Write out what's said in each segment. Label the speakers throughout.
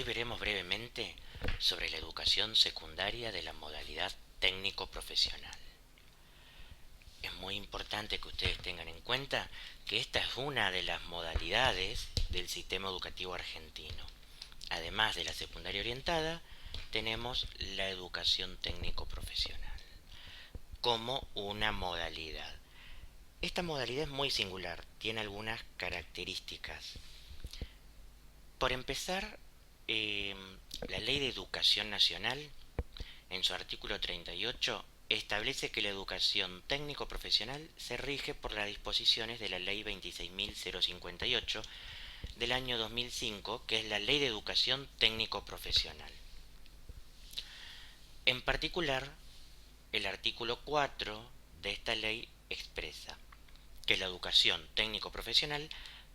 Speaker 1: veremos brevemente sobre la educación secundaria de la modalidad técnico-profesional. Es muy importante que ustedes tengan en cuenta que esta es una de las modalidades del sistema educativo argentino. Además de la secundaria orientada, tenemos la educación técnico-profesional como una modalidad. Esta modalidad es muy singular, tiene algunas características. Por empezar, la Ley de Educación Nacional, en su artículo 38, establece que la educación técnico-profesional se rige por las disposiciones de la Ley 26.058 del año 2005, que es la Ley de Educación Técnico-Profesional. En particular, el artículo 4 de esta ley expresa que la educación técnico-profesional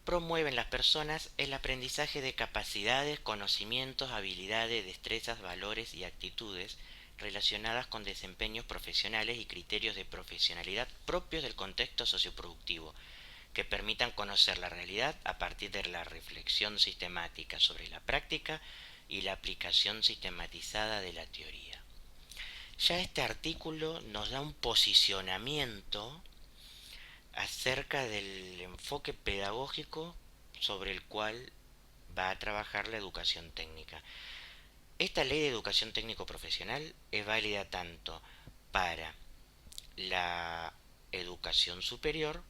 Speaker 1: promueve en las personas el aprendizaje de capacidades, conocimientos, habilidades, destrezas, valores y actitudes relacionadas con desempeños profesionales y criterios de profesionalidad propios del contexto socioproductivo, que permitan conocer la realidad a partir de la reflexión sistemática sobre la práctica y la aplicación sistematizada de la teoría. Ya este artículo nos da un posicionamiento acerca del enfoque pedagógico sobre el cual va a trabajar la educación técnica. Esta ley de educación técnico profesional es válida tanto para la educación superior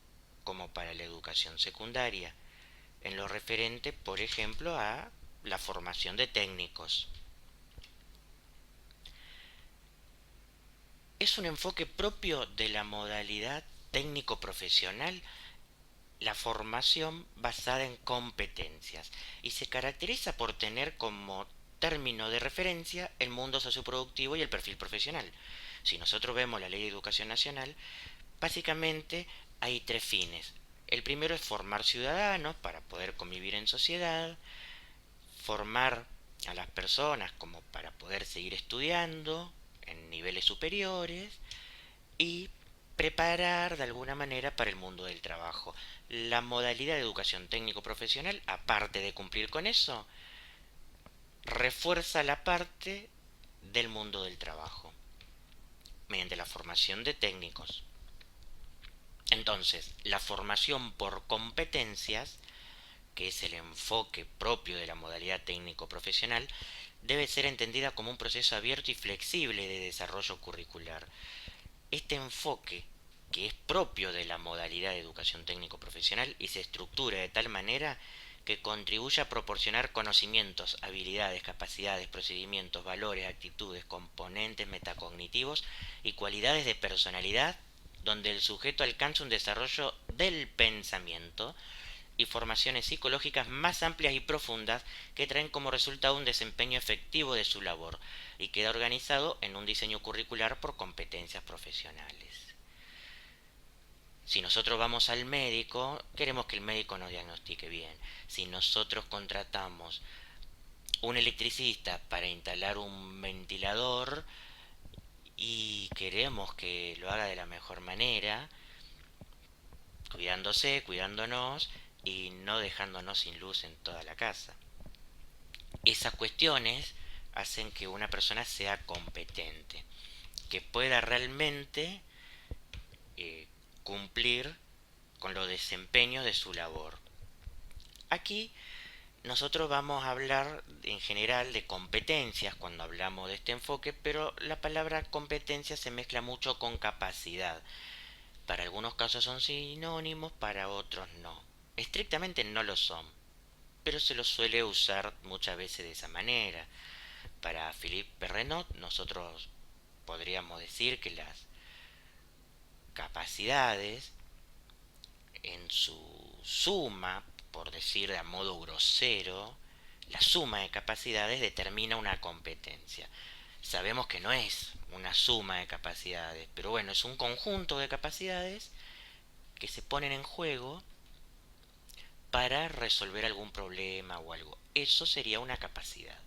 Speaker 1: como para la educación secundaria, en lo referente, por ejemplo, a la formación de técnicos. Es un enfoque propio de la modalidad técnico-profesional, la formación basada en competencias, y se caracteriza por tener como término de referencia el mundo socioproductivo y el perfil profesional. Si nosotros vemos la Ley de Educación Nacional, básicamente hay tres fines. El primero es formar ciudadanos para poder convivir en sociedad, formar a las personas como para poder seguir estudiando en niveles superiores y preparar de alguna manera para el mundo del trabajo. La modalidad de educación técnico profesional, aparte de cumplir con eso, refuerza la parte del mundo del trabajo mediante la formación de técnicos. Entonces, la formación por competencias, que es el enfoque propio de la modalidad técnico-profesional, debe ser entendida como un proceso abierto y flexible de desarrollo curricular. Este enfoque, que es propio de la modalidad de educación técnico-profesional y se estructura de tal manera que contribuye a proporcionar conocimientos, habilidades, capacidades, procedimientos, valores, actitudes, componentes metacognitivos y cualidades de personalidad, donde el sujeto alcanza un desarrollo del pensamiento y formaciones psicológicas más amplias y profundas que traen como resultado un desempeño efectivo de su labor y queda organizado en un diseño curricular por competencias profesionales. Si nosotros vamos al médico, queremos que el médico nos diagnostique bien. Si nosotros contratamos un electricista para instalar un ventilador y queremos que lo haga de la mejor manera, cuidándose, cuidándonos y no dejándonos sin luz en toda la casa. Esas cuestiones hacen que una persona sea competente, que pueda realmente eh, cumplir con los desempeños de su labor. Aquí nosotros vamos a hablar en general de competencias cuando hablamos de este enfoque, pero la palabra competencia se mezcla mucho con capacidad. Para algunos casos son sinónimos, para otros no. Estrictamente no lo son, pero se los suele usar muchas veces de esa manera. Para Philippe Perrenot, nosotros podríamos decir que las capacidades, en su suma, por decir de a modo grosero, la suma de capacidades determina una competencia. Sabemos que no es una suma de capacidades, pero bueno, es un conjunto de capacidades que se ponen en juego para resolver algún problema o algo. Eso sería una capacidad.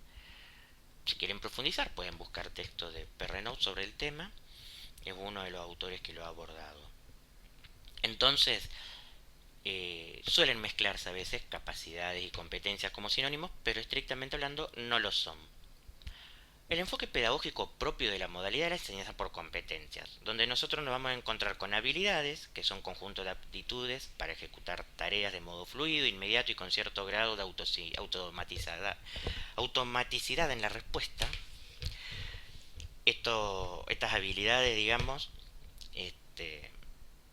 Speaker 1: Si quieren profundizar, pueden buscar textos de Perrenot sobre el tema. Es uno de los autores que lo ha abordado. Entonces, suelen mezclarse a veces capacidades y competencias como sinónimos, pero estrictamente hablando no lo son. El enfoque pedagógico propio de la modalidad es la enseñanza por competencias, donde nosotros nos vamos a encontrar con habilidades, que son conjuntos de aptitudes para ejecutar tareas de modo fluido, inmediato y con cierto grado de automaticidad en la respuesta. Estas habilidades, digamos, este,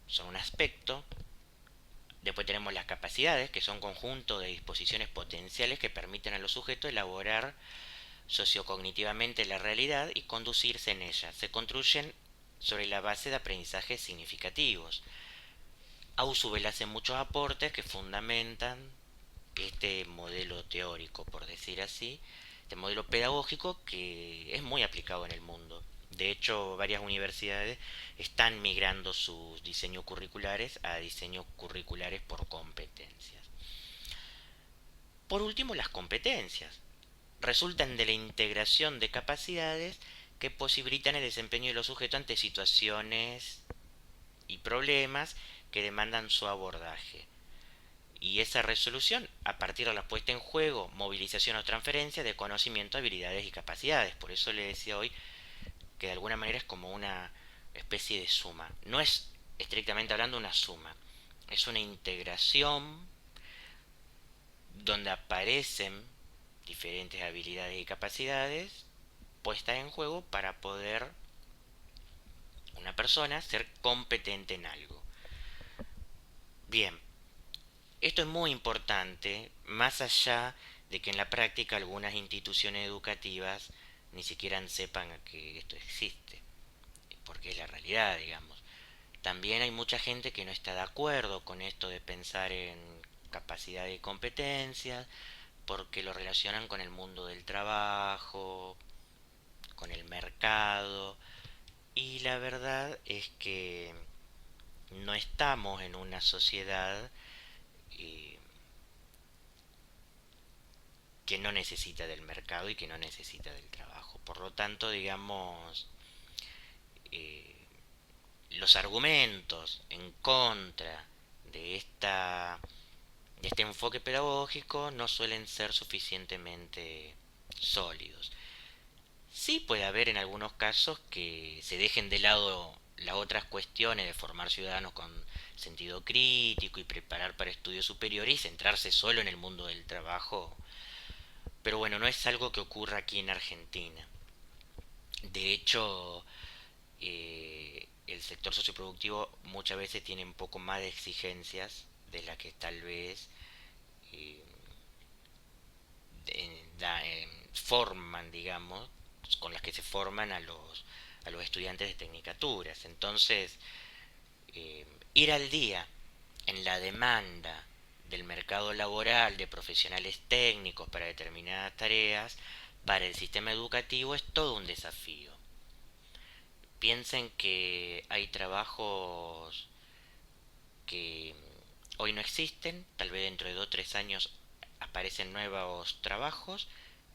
Speaker 1: son un aspecto. Después tenemos las capacidades, que son conjunto de disposiciones potenciales que permiten a los sujetos elaborar sociocognitivamente la realidad y conducirse en ella. Se construyen sobre la base de aprendizajes significativos. Ausubel hace muchos aportes que fundamentan este modelo teórico, por decir así, este modelo pedagógico que es muy aplicado en el mundo. De hecho, varias universidades están migrando sus diseños curriculares a diseños curriculares por competencias. Por último, las competencias resultan de la integración de capacidades que posibilitan el desempeño de los sujetos ante situaciones y problemas que demandan su abordaje. Y esa resolución a partir de la puesta en juego, movilización o transferencia de conocimiento, habilidades y capacidades. Por eso le decía hoy que de alguna manera es como una especie de suma. No es estrictamente hablando una suma, es una integración donde aparecen diferentes habilidades y capacidades puestas en juego para poder una persona ser competente en algo. Bien, esto es muy importante, más allá de que en la práctica algunas instituciones educativas ni siquiera sepan que esto existe, porque es la realidad, digamos. También hay mucha gente que no está de acuerdo con esto de pensar en capacidad y competencias, porque lo relacionan con el mundo del trabajo, con el mercado, y la verdad es que no estamos en una sociedad eh, que no necesita del mercado y que no necesita del trabajo. Por lo tanto, digamos, eh, los argumentos en contra de de este enfoque pedagógico no suelen ser suficientemente sólidos. Sí puede haber en algunos casos que se dejen de lado las otras cuestiones de formar ciudadanos con sentido crítico y preparar para estudios superiores y centrarse solo en el mundo del trabajo. Pero bueno, no es algo que ocurra aquí en Argentina. De hecho, el sector socioproductivo muchas veces tiene un poco más de exigencias de las que tal vez eh, forman, digamos, con las que se forman a los estudiantes de tecnicaturas. Entonces, ir al día en la demanda del mercado laboral de profesionales técnicos para determinadas tareas, para el sistema educativo es todo un desafío. Piensen que hay trabajos que hoy no existen, tal vez dentro de 2 o 3 años aparecen nuevos trabajos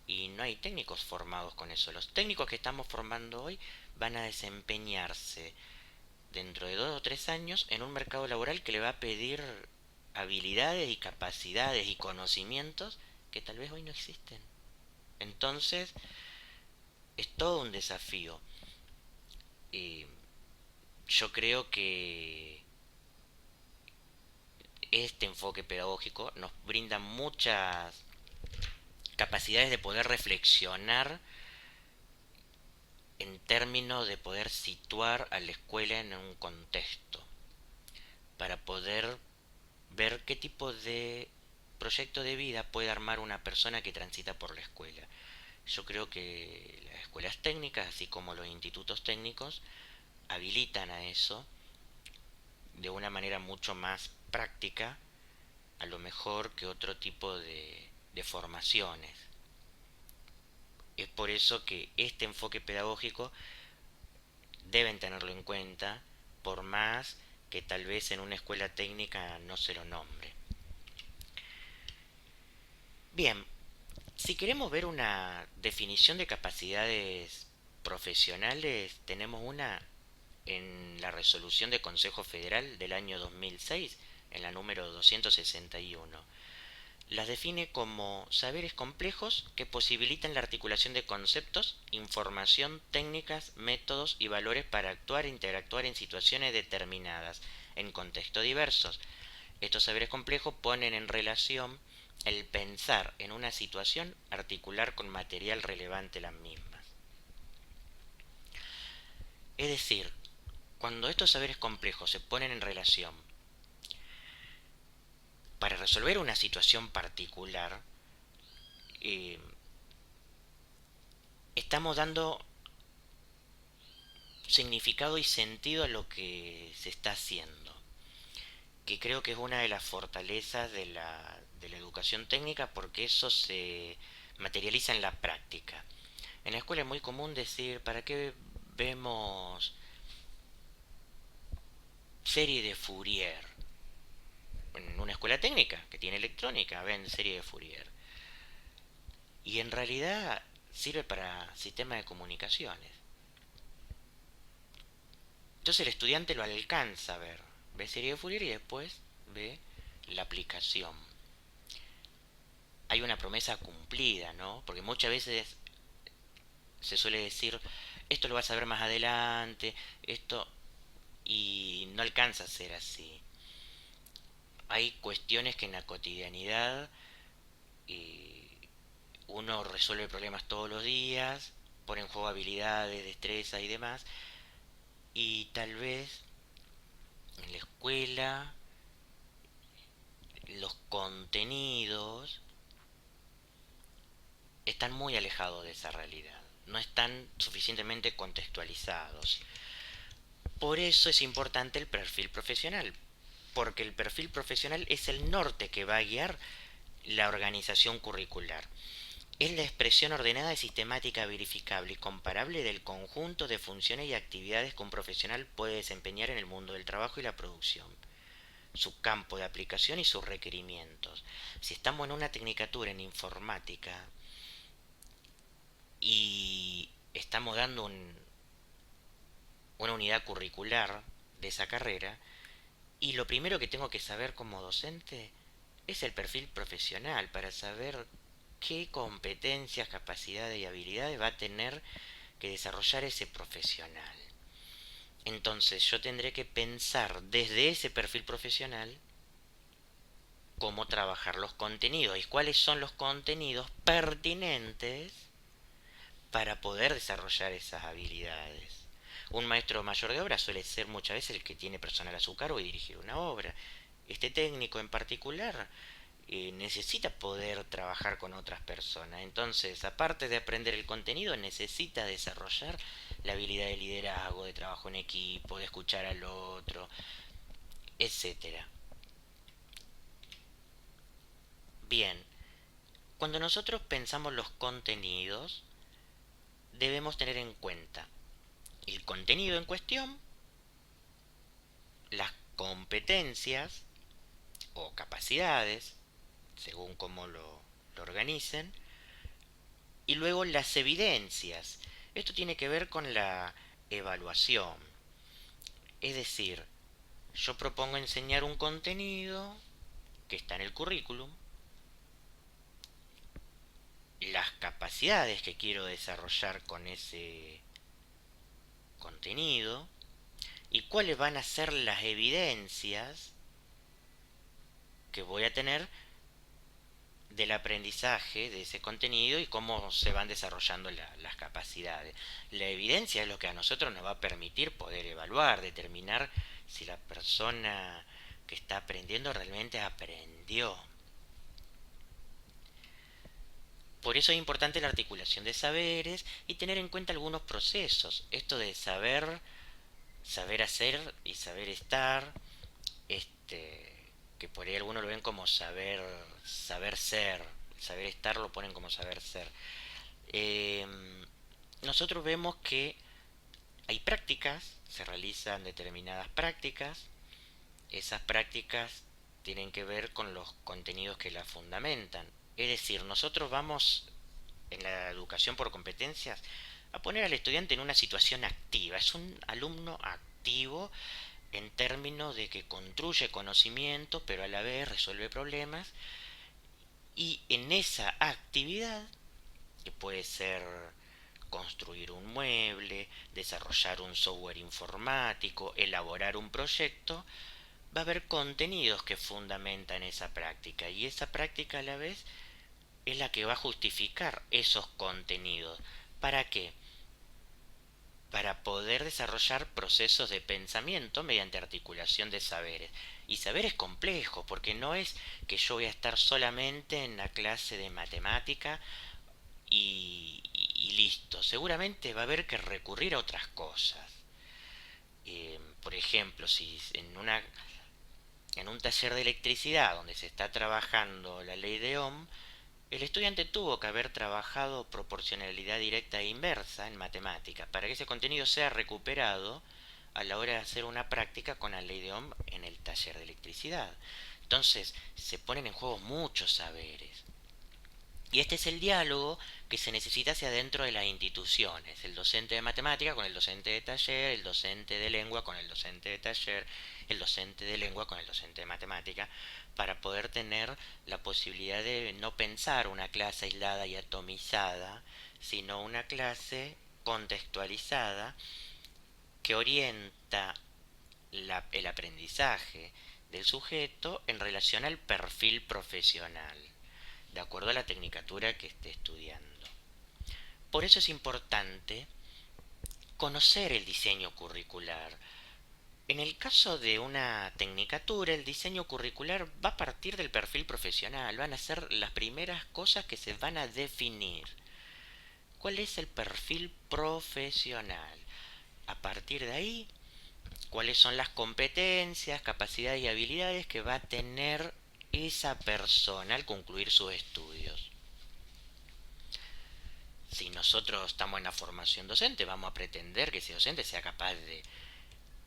Speaker 1: y no hay técnicos formados con eso. Los técnicos que estamos formando hoy van a desempeñarse dentro de 2 o 3 años en un mercado laboral que le va a pedir habilidades y capacidades y conocimientos que tal vez hoy no existen. Entonces, es todo un desafío. Y yo creo que este enfoque pedagógico nos brinda muchas capacidades de poder reflexionar en términos de poder situar a la escuela en un contexto, para poder ver qué tipo de proyecto de vida puede armar una persona que transita por la escuela. Yo creo que las escuelas técnicas, así como los institutos técnicos, habilitan a eso de una manera mucho más práctica, a lo mejor que otro tipo de formaciones. Es por eso que este enfoque pedagógico deben tenerlo en cuenta, por más que tal vez en una escuela técnica no se lo nombre. Bien, si queremos ver una definición de capacidades profesionales, tenemos una en la resolución del Consejo Federal del año 2006, en la número 261. Las define como saberes complejos que posibilitan la articulación de conceptos, información, técnicas, métodos y valores para actuar e interactuar en situaciones determinadas, en contextos diversos. Estos saberes complejos ponen en relación el pensar en una situación articular con material relevante las mismas. Es decir, cuando estos saberes complejos se ponen en relación para resolver una situación particular, eh, estamos dando significado y sentido a lo que se está haciendo, que creo que es una de las fortalezas de la educación técnica, porque eso se materializa en la práctica. En la escuela es muy común decir, ¿para qué vemos serie de Fourier? En una escuela técnica que tiene electrónica ven serie de Fourier. Y en realidad sirve para sistemas de comunicaciones. Entonces el estudiante lo alcanza a ver. Ve serie de Fourier y después ve la aplicación. Hay una promesa cumplida, ¿no? Porque muchas veces se suele decir, esto lo vas a ver más adelante, esto, y no alcanza a ser así. Hay cuestiones que en la cotidianidad eh, uno resuelve problemas todos los días, pone en juego habilidades, destrezas y demás, y tal vez en la escuela los contenidos están muy alejados de esa realidad, no están suficientemente contextualizados. Por eso es importante el perfil profesional, porque el perfil profesional es el norte que va a guiar la organización curricular. Es la expresión ordenada y sistemática, verificable y comparable del conjunto de funciones y actividades que un profesional puede desempeñar en el mundo del trabajo y la producción, su campo de aplicación y sus requerimientos. Si estamos en una tecnicatura en informática y estamos dando una unidad curricular de esa carrera, y lo primero que tengo que saber como docente es el perfil profesional para saber qué competencias, capacidades y habilidades va a tener que desarrollar ese profesional. Entonces yo tendré que pensar desde ese perfil profesional cómo trabajar los contenidos y cuáles son los contenidos pertinentes para poder desarrollar esas habilidades. Un maestro mayor de obra suele ser muchas veces el que tiene personal a su cargo y dirigir una obra. Este técnico en particular necesita poder trabajar con otras personas. Entonces, aparte de aprender el contenido, necesita desarrollar la habilidad de liderazgo, de trabajo en equipo, de escuchar al otro, etcétera. Bien, cuando nosotros pensamos los contenidos, debemos tener en cuenta el contenido en cuestión, las competencias o capacidades, según cómo lo organicen, y luego las evidencias. Esto tiene que ver con la evaluación. Es decir, yo propongo enseñar un contenido que está en el currículum, las capacidades que quiero desarrollar con ese contenido y cuáles van a ser las evidencias que voy a tener del aprendizaje de ese contenido y cómo se van desarrollando las capacidades. La evidencia es lo que a nosotros nos va a permitir poder evaluar, determinar si la persona que está aprendiendo realmente aprendió. Por eso es importante la articulación de saberes y tener en cuenta algunos procesos. Esto de saber hacer y saber estar, que por ahí algunos lo ven como saber ser, saber estar lo ponen como saber ser. Eh, Nosotros vemos que hay prácticas, se realizan determinadas prácticas, esas prácticas tienen que ver con los contenidos que las fundamentan. Es decir, nosotros vamos en la educación por competencias a poner al estudiante en una situación activa, es un alumno activo en términos de que construye conocimiento, pero a la vez resuelve problemas, y en esa actividad, que puede ser construir un mueble, desarrollar un software informático, elaborar un proyecto, va a haber contenidos que fundamentan esa práctica, y esa práctica a la vez es la que va a justificar esos contenidos. ¿Para qué? Para poder desarrollar procesos de pensamiento mediante articulación de saberes. Y saberes complejos, porque no es que yo voy a estar solamente en la clase de matemática y listo. Seguramente va a haber que recurrir a otras cosas. Por ejemplo, si en un taller de electricidad donde se está trabajando la ley de Ohm, el estudiante tuvo que haber trabajado proporcionalidad directa e inversa en matemática para que ese contenido sea recuperado a la hora de hacer una práctica con la ley de Ohm en el taller de electricidad. Entonces se ponen en juego muchos saberes. Y este es el diálogo que se necesita hacia dentro de las instituciones. El docente de matemática con el docente de taller, el docente de lengua con el docente de taller, el docente de lengua con el docente de matemática, para poder tener la posibilidad de no pensar una clase aislada y atomizada, sino una clase contextualizada que orienta el aprendizaje del sujeto en relación al perfil profesional, de acuerdo a la tecnicatura que esté estudiando. Por eso es importante conocer el diseño curricular. En el caso de una tecnicatura, el diseño curricular va a partir del perfil profesional, van a ser las primeras cosas que se van a definir. ¿Cuál es el perfil profesional? A partir de ahí, ¿cuáles son las competencias, capacidades y habilidades que va a tener esa persona al concluir sus estudios? Si nosotros estamos en la formación docente, vamos a pretender que ese docente sea capaz de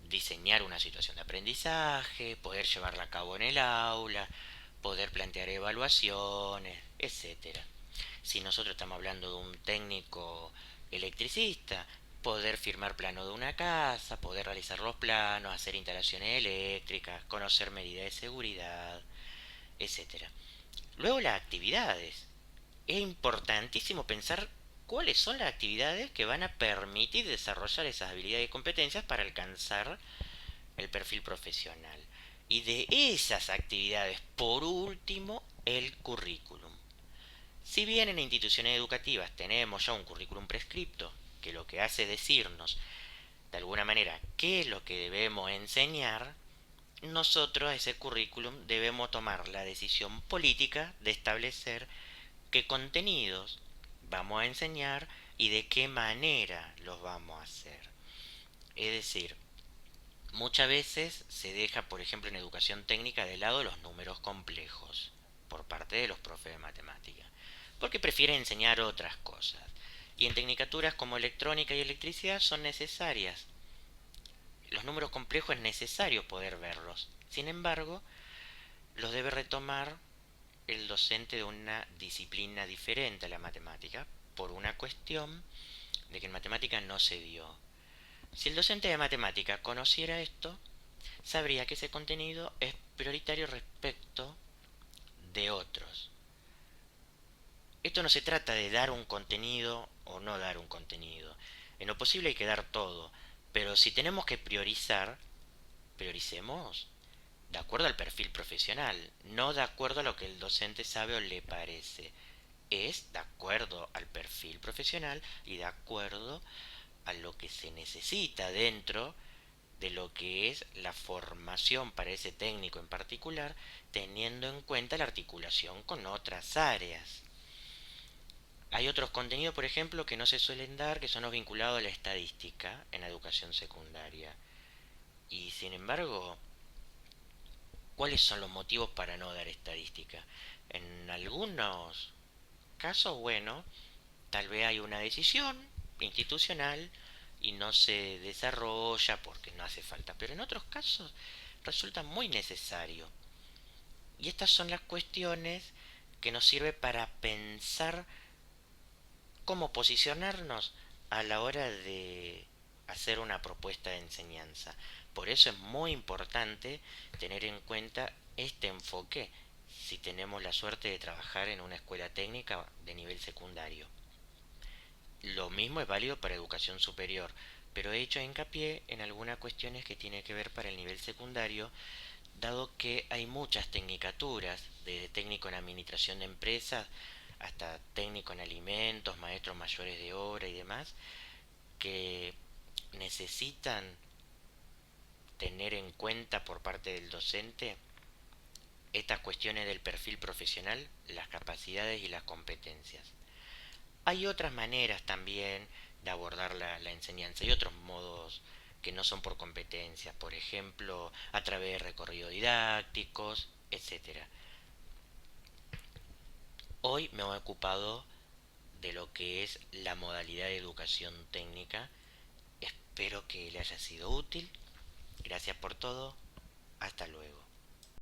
Speaker 1: diseñar una situación de aprendizaje, poder llevarla a cabo en el aula, poder plantear evaluaciones, etcétera. Si nosotros estamos hablando de un técnico electricista, poder firmar plano de una casa, poder realizar los planos, hacer instalaciones eléctricas, conocer medidas de seguridad, etcétera. Luego las actividades. Es importantísimo pensar cuáles son las actividades que van a permitir desarrollar esas habilidades y competencias para alcanzar el perfil profesional. Y de esas actividades, por último, el currículum. Si bien en instituciones educativas tenemos ya un currículum prescripto, que lo que hace es decirnos, de alguna manera, qué es lo que debemos enseñar, nosotros a ese currículum debemos tomar la decisión política de establecer qué contenidos vamos a enseñar y de qué manera los vamos a hacer. Es decir, muchas veces se deja, por ejemplo, en educación técnica de lado los números complejos por parte de los profes de matemática, porque prefieren enseñar otras cosas. Y en tecnicaturas como electrónica y electricidad son necesarias. Los números complejos es necesario poder verlos. Sin embargo, los debe retomar el docente de una disciplina diferente a la matemática, por una cuestión de que en matemática no se dio. Si el docente de matemática conociera esto, sabría que ese contenido es prioritario respecto de otros. Esto no se trata de dar un contenido o no dar un contenido. En lo posible hay que dar todo, pero si tenemos que priorizar, prioricemos de acuerdo al perfil profesional, no de acuerdo a lo que el docente sabe o le parece. Es de acuerdo al perfil profesional y de acuerdo a lo que se necesita dentro de lo que es la formación para ese técnico en particular, teniendo en cuenta la articulación con otras áreas. Hay otros contenidos, por ejemplo, que no se suelen dar, que son los vinculados a la estadística en la educación secundaria. Y sin embargo, ¿cuáles son los motivos para no dar estadística? En algunos casos, bueno, tal vez hay una decisión institucional y no se desarrolla porque no hace falta, pero en otros casos resulta muy necesario. Y estas son las cuestiones que nos sirve para pensar cómo posicionarnos a la hora de hacer una propuesta de enseñanza. Por eso es muy importante tener en cuenta este enfoque si tenemos la suerte de trabajar en una escuela técnica de nivel secundario. Lo mismo es válido para educación superior, pero he hecho hincapié en algunas cuestiones que tienen que ver para el nivel secundario, dado que hay muchas tecnicaturas, desde técnico en administración de empresas hasta técnico en alimentos, maestros mayores de obra y demás, que necesitan tener en cuenta por parte del docente estas cuestiones del perfil profesional, las capacidades y las competencias. Hay otras maneras también de abordar la enseñanza y otros modos que no son por competencias, por ejemplo, a través de recorridos didácticos, etcétera. Hoy me he ocupado de lo que es la modalidad de educación técnica. Espero que le haya sido útil. Gracias por todo. Hasta luego.